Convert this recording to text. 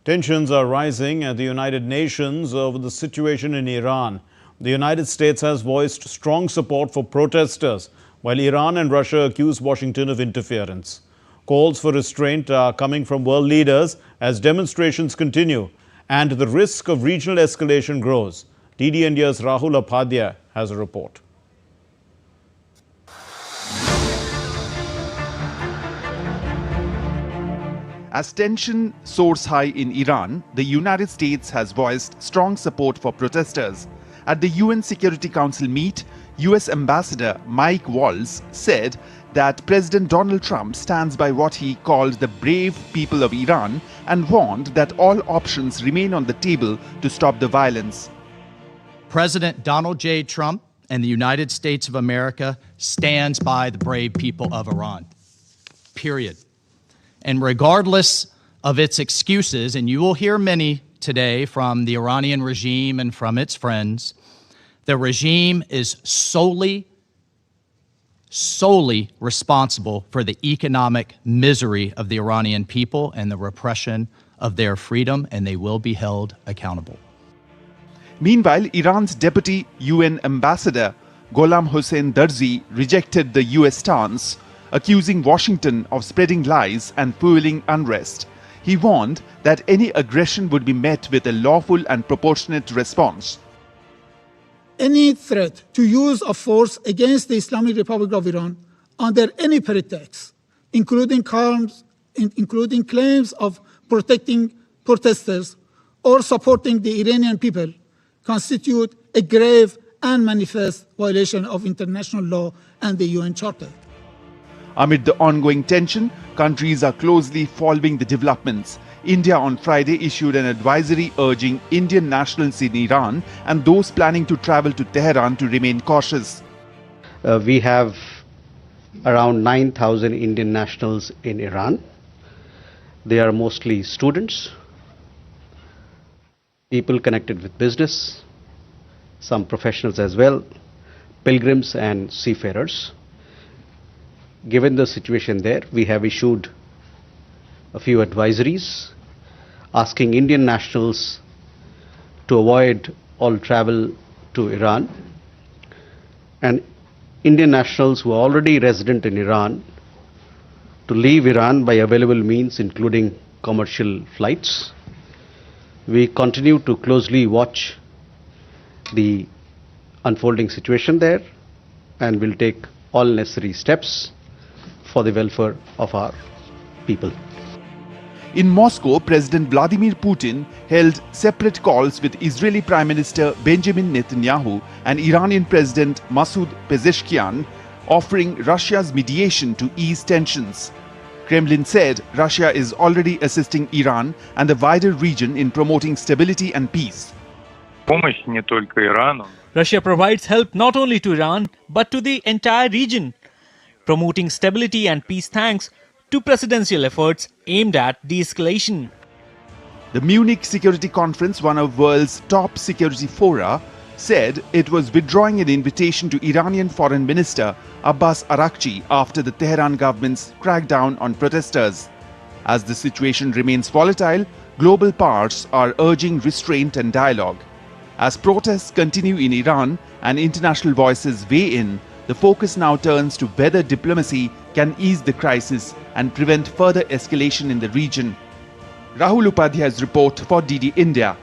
Tensions are rising at the United Nations over the situation in Iran. The United States has voiced strong support for protesters, while Iran and Russia accuse Washington of interference. Calls for restraint are coming from world leaders as demonstrations continue and the risk of regional escalation grows. DD India's Rahul Upadhyay has a report. As tension soars high in Iran, the United States has voiced strong support for protesters. At the UN Security Council meet, US Ambassador Mike Waltz said that President Donald Trump stands by what he called the brave people of Iran and warned that all options remain on the table to stop the violence. President Donald J. Trump and the United States of America stands by the brave people of Iran. Period. And regardless of its excuses, and you will hear many today from the Iranian regime and from its friends, the regime is solely responsible for the economic misery of the Iranian people and the repression of their freedom, and they will be held accountable. Meanwhile, Iran's deputy UN ambassador Gholam Hossein Darzi rejected the US stance, accusing Washington of spreading lies and fueling unrest. He warned that any aggression would be met with a lawful and proportionate response. Any threat to use of force against the Islamic Republic of Iran under any pretext, including claims of protecting protesters or supporting the Iranian people, constitute a grave and manifest violation of international law and the UN Charter. Amid the ongoing tension, countries are closely following the developments. India on Friday issued an advisory urging Indian nationals in Iran and those planning to travel to Tehran to remain cautious. We have around 9,000 Indian nationals in Iran. They are mostly students, people connected with business, some professionals as well, pilgrims and seafarers. Given the situation there, we have issued a few advisories asking Indian nationals to avoid all travel to Iran, and Indian nationals who are already resident in Iran to leave Iran by available means, including commercial flights. We continue to closely watch the unfolding situation there and will take all necessary steps for the welfare of our people. In Moscow, President Vladimir Putin held separate calls with Israeli Prime Minister Benjamin Netanyahu and Iranian President Masoud Pezeshkian, offering Russia's mediation to ease tensions. Kremlin said Russia is already assisting Iran and the wider region in promoting stability and peace. Russia provides help not only to Iran but to the entire region, promoting stability and peace thanks to presidential efforts aimed at de-escalation. The Munich Security Conference, one of the world's top security fora, said it was withdrawing an invitation to Iranian Foreign Minister Abbas Araghchi after the Tehran government's crackdown on protesters. As the situation remains volatile, global powers are urging restraint and dialogue. As protests continue in Iran and international voices weigh in, the focus now turns to whether diplomacy can ease the crisis and prevent further escalation in the region. Rahul Upadhyay's report for DD India.